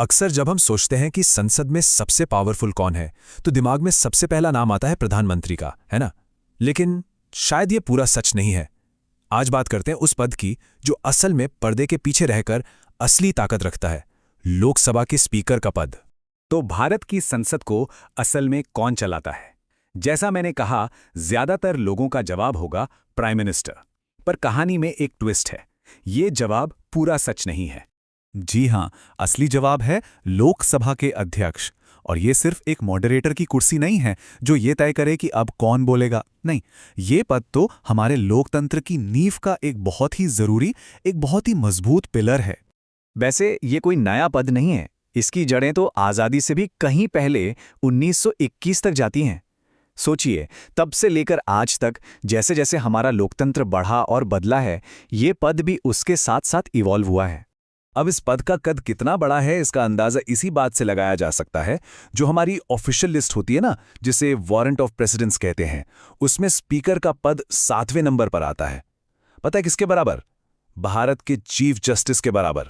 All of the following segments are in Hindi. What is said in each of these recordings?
अक्सर जब हम सोचते हैं कि संसद में सबसे पावरफुल कौन है, तो दिमाग में सबसे पहला नाम आता है प्रधानमंत्री का, है ना? लेकिन शायद ये पूरा सच नहीं है। आज बात करते हैं उस पद की जो असल में पर्दे के पीछे रहकर असली ताकत रखता है, लोकसभा के स्पीकर का पद। तो भारत की संसद को असल में कौन चलाता है? जैसा मैंने कहा, ज्यादातर लोगों का जवाब होगा प्राइम मिनिस्टर। पर कहानी में एक ट्विस्ट है। ये जवाब पूरा सच नहीं है। जी हां, असली जवाब है लोकसभा के अध्यक्ष। और ये सिर्फ एक मॉडरेटर की कुर्सी नहीं है जो ये तय करे कि अब कौन बोलेगा। नहीं, ये पद तो हमारे लोकतंत्र की नींव का एक बहुत ही जरूरी, एक बहुत ही मजबूत पिलर है। वैसे ये कोई नया पद नहीं है। इसकी जड़ें तो आज़ादी से भी कहीं पहले 1921 तक जाती हैं। सोचिए, तब से लेकर आज तक जैसे जैसे हमारा लोकतंत्र बढ़ा और बदला है, ये पद भी उसके साथ साथ इवॉल्व हुआ है। अब इस पद का कद कितना बड़ा है, इसका अंदाजा इसी बात से लगाया जा सकता है। जो हमारी ऑफिशियल लिस्ट होती है ना, जिसे वारंट ऑफ प्रेसिडेंस कहते हैं, उसमें स्पीकर का पद 7वें नंबर पर आता है। पता है किसके बराबर? भारत के चीफ जस्टिस के बराबर।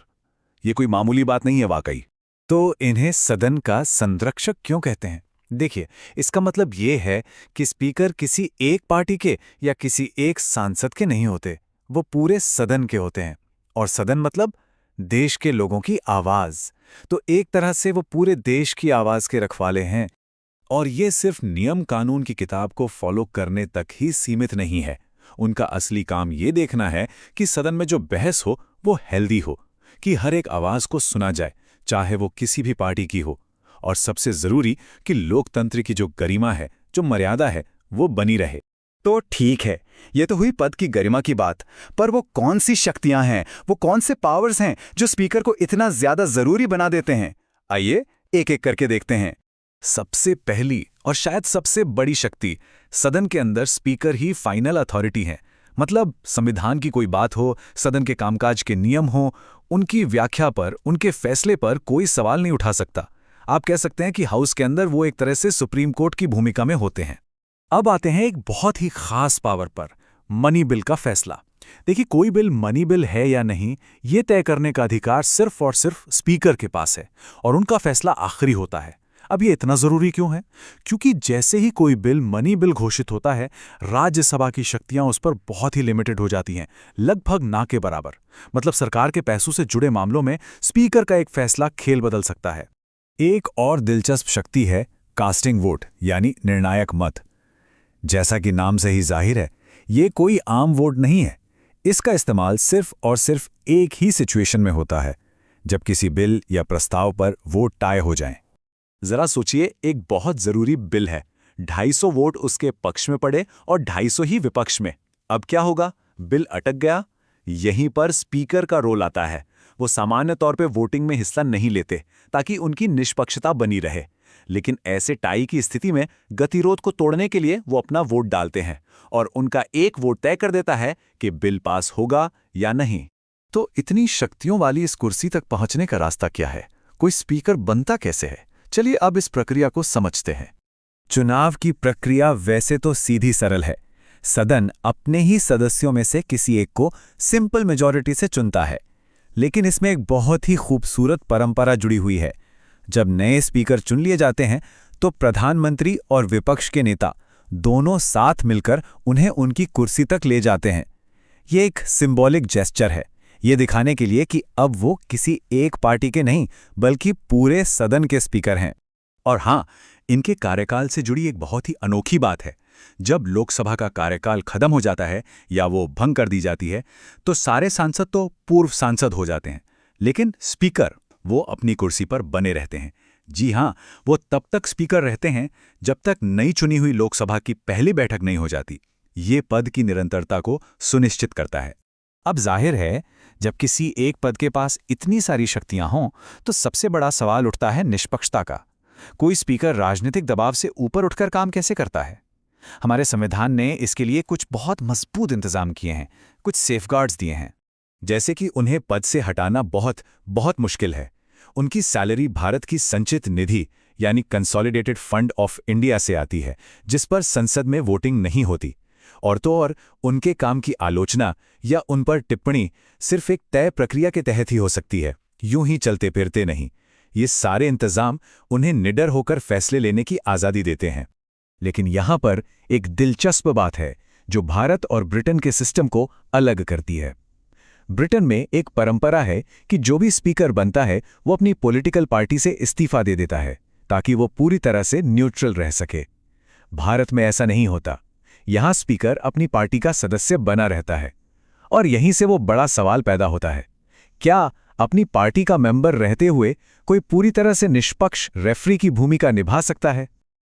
ये कोई मामूली बात नहीं है वाकई। तो इन्हें सदन का संरक्षक क्यों कहते हैं? देखिए, इसका मतलब ये है कि स्पीकर किसी एक पार्टी के या किसी एक सांसद के नहीं होते, वो पूरे सदन के होते हैं। और सदन मतलब देश के लोगों की आवाज। तो एक तरह से वो पूरे देश की आवाज के रखवाले हैं। और ये सिर्फ नियम कानून की किताब को फॉलो करने तक ही सीमित नहीं है। उनका असली काम ये देखना है कि सदन में जो बहस हो वो हेल्दी हो, कि हर एक आवाज को सुना जाए, चाहे वो किसी भी पार्टी की हो। और सबसे जरूरी कि लोकतंत्र की जो गरिमा है, जो मर्यादा है, वो बनी रहे। तो ठीक है, ये तो हुई पद की गरिमा की बात। पर वो कौन सी शक्तियां हैं, वो कौन से पावर्स हैं जो स्पीकर को इतना ज्यादा जरूरी बना देते हैं? आइए एक एक करके देखते हैं। सबसे पहली और शायद सबसे बड़ी शक्ति, सदन के अंदर स्पीकर ही फाइनल अथॉरिटी है। मतलब संविधान की कोई बात हो, सदन के कामकाज के नियम हो, उनकी व्याख्या पर, उनके फैसले पर कोई सवाल नहीं उठा सकता। आप कह सकते हैं कि हाउस के अंदर वो एक तरह से सुप्रीम कोर्ट की भूमिका में होते हैं। अब आते हैं एक बहुत ही खास पावर पर, मनी बिल का फैसला। देखिए, कोई बिल मनी बिल है या नहीं, ये तय करने का अधिकार सिर्फ और सिर्फ स्पीकर के पास है, और उनका फैसला आखिरी होता है। अब ये इतना जरूरी क्यों है? क्योंकि जैसे ही कोई बिल मनी बिल घोषित होता है, राज्यसभा की शक्तियां उस पर बहुत ही लिमिटेड हो जाती हैं, लगभग ना के बराबर। मतलब सरकार के पैसों से जुड़े मामलों में स्पीकर का एक फैसला खेल बदल सकता है। एक और दिलचस्प शक्ति है कास्टिंग वोट, यानी निर्णायक मत। जैसा कि नाम से ही जाहिर है, ये कोई आम वोट नहीं है। इसका इस्तेमाल सिर्फ और सिर्फ एक ही सिचुएशन में होता है, जब किसी बिल या प्रस्ताव पर वोट टाई हो जाएं। जरा सोचिए, एक बहुत जरूरी बिल है, 250 वोट उसके पक्ष में पड़े और 250 ही विपक्ष में। अब क्या होगा? बिल अटक गया। यहीं पर स्पीकर का रोल आता है। वो सामान्य तौर पे वोटिंग में हिस्सा नहीं लेते ताकि उनकी निष्पक्षता बनी रहे, लेकिन ऐसे टाई की स्थिति में गतिरोध को तोड़ने के लिए वो अपना वोट डालते हैं, और उनका एक वोट तय कर देता है कि बिल पास होगा या नहीं। तो इतनी शक्तियों वाली इस कुर्सी तक पहुंचने का रास्ता क्या है? कोई स्पीकर बनता कैसे है? चलिए अब इस प्रक्रिया को समझते हैं। चुनाव की प्रक्रिया वैसे तो सीधी सरल है। सदन अपने ही सदस्यों में से किसी एक को सिंपल मेजॉरिटी से चुनता है, लेकिन इसमें एक बहुत ही खूबसूरत परंपरा जुड़ी हुई है। जब नए स्पीकर चुन लिए जाते हैं, तो प्रधानमंत्री और विपक्ष के नेता दोनों साथ मिलकर उन्हें उनकी कुर्सी तक ले जाते हैं। ये एक सिंबॉलिक जेस्चर है, ये दिखाने के लिए कि अब वो किसी एक पार्टी के नहीं, बल्कि पूरे सदन के स्पीकर हैं। और हां, इनके कार्यकाल से जुड़ी एक बहुत ही अनोखी बात है। जब लोकसभा का कार्यकाल खत्म हो जाता है या वो भंग कर दी जाती है, तो सारे सांसद तो पूर्व सांसद हो जाते हैं, लेकिन स्पीकर वो अपनी कुर्सी पर बने रहते हैं। जी हां, वो तब तक स्पीकर रहते हैं जब तक नई चुनी हुई लोकसभा की पहली बैठक नहीं हो जाती। ये पद की निरंतरता को सुनिश्चित करता है। अब जाहिर है, जब किसी एक पद के पास इतनी सारी शक्तियां हों, तो सबसे बड़ा सवाल उठता है निष्पक्षता का। कोई स्पीकर राजनीतिक दबाव से ऊपर उठकर काम कैसे करता है? हमारे संविधान ने इसके लिए कुछ बहुत मजबूत इंतजाम किए हैं, कुछ सेफगार्ड्स दिए हैं। जैसे कि उन्हें पद से हटाना बहुत बहुत मुश्किल है। उनकी सैलरी भारत की संचित निधि यानी कंसोलिडेटेड फंड ऑफ इंडिया से आती है, जिस पर संसद में वोटिंग नहीं होती। और तो और उनके काम की आलोचना या उन पर टिप्पणी सिर्फ एक तय प्रक्रिया के तहत ही हो सकती है, यूं ही चलते फिरते नहीं। ये सारे इंतजाम उन्हें निडर होकर फैसले लेने की आज़ादी देते हैं। लेकिन यहाँ पर एक दिलचस्प बात है जो भारत और ब्रिटेन के सिस्टम को अलग करती है। ब्रिटेन में एक परंपरा है कि जो भी स्पीकर बनता है वो अपनी पॉलिटिकल पार्टी से इस्तीफा दे देता है ताकि वो पूरी तरह से न्यूट्रल रह सके। भारत में ऐसा नहीं होता। यहाँ स्पीकर अपनी पार्टी का सदस्य बना रहता है और यहीं से वो बड़ा सवाल पैदा होता है, क्या अपनी पार्टी का मेंबर रहते हुए कोई पूरी तरह से निष्पक्ष रेफरी की भूमिका निभा सकता है?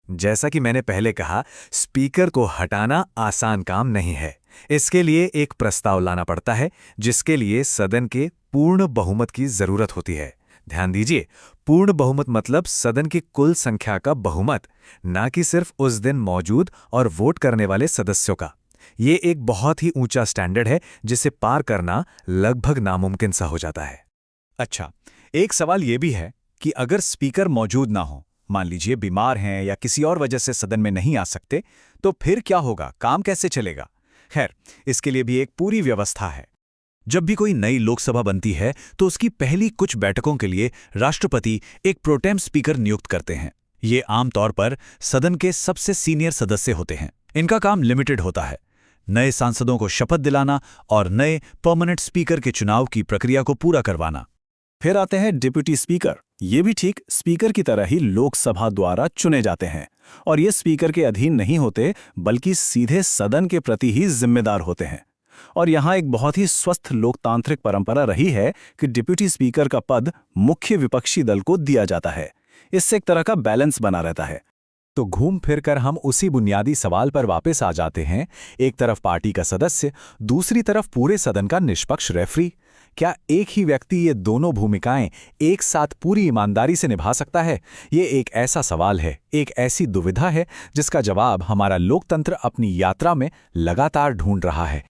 जैसा कि मैंने पहले कहा, स्पीकर को हटाना आसान काम नहीं है। इसके लिए एक प्रस्ताव लाना पड़ता है जिसके लिए सदन के पूर्ण बहुमत की जरूरत होती है। ध्यान दीजिए, पूर्ण बहुमत मतलब सदन की कुल संख्या का बहुमत, ना कि सिर्फ उस दिन मौजूद और वोट करने वाले सदस्यों का। ये एक बहुत ही ऊंचा स्टैंडर्ड है जिसे पार करना लगभग नामुमकिन सा हो जाता है। अच्छा, एक सवाल ये भी है कि अगर स्पीकर मौजूद ना हो, मान लीजिए बीमार हैं या किसी और वजह से सदन में नहीं आ सकते, तो फिर क्या होगा? काम कैसे चलेगा? खैर, इसके लिए भी एक पूरी व्यवस्था है। जब भी कोई नई लोकसभा बनती है तो उसकी पहली कुछ बैठकों के लिए राष्ट्रपति एक प्रोटेम स्पीकर नियुक्त करते हैं। ये आमतौर पर सदन के सबसे सीनियर सदस्य होते हैं। इनका काम लिमिटेड होता है, नए सांसदों को शपथ दिलाना और नए परमानेंट स्पीकर के चुनाव की प्रक्रिया को पूरा करवाना। फिर आते हैं डिप्यूटी स्पीकर। ये भी ठीक स्पीकर की तरह ही लोकसभा द्वारा चुने जाते हैं और ये स्पीकर के अधीन नहीं होते बल्कि सीधे सदन के प्रति ही जिम्मेदार होते हैं। और यहाँ एक बहुत ही स्वस्थ लोकतांत्रिक परंपरा रही है कि डिप्यूटी स्पीकर का पद मुख्य विपक्षी दल को दिया जाता है। इससे एक तरह का बैलेंस बना रहता है। तो घूम फिर कर हम उसी बुनियादी सवाल पर वापस आ जाते हैं, एक तरफ पार्टी का सदस्य, दूसरी तरफ पूरे सदन का निष्पक्ष रेफरी। क्या एक ही व्यक्ति ये दोनों भूमिकाएं एक साथ पूरी ईमानदारी से निभा सकता है? ये एक ऐसा सवाल है, एक ऐसी दुविधा है जिसका जवाब हमारा लोकतंत्र अपनी यात्रा में लगातार ढूंढ रहा है।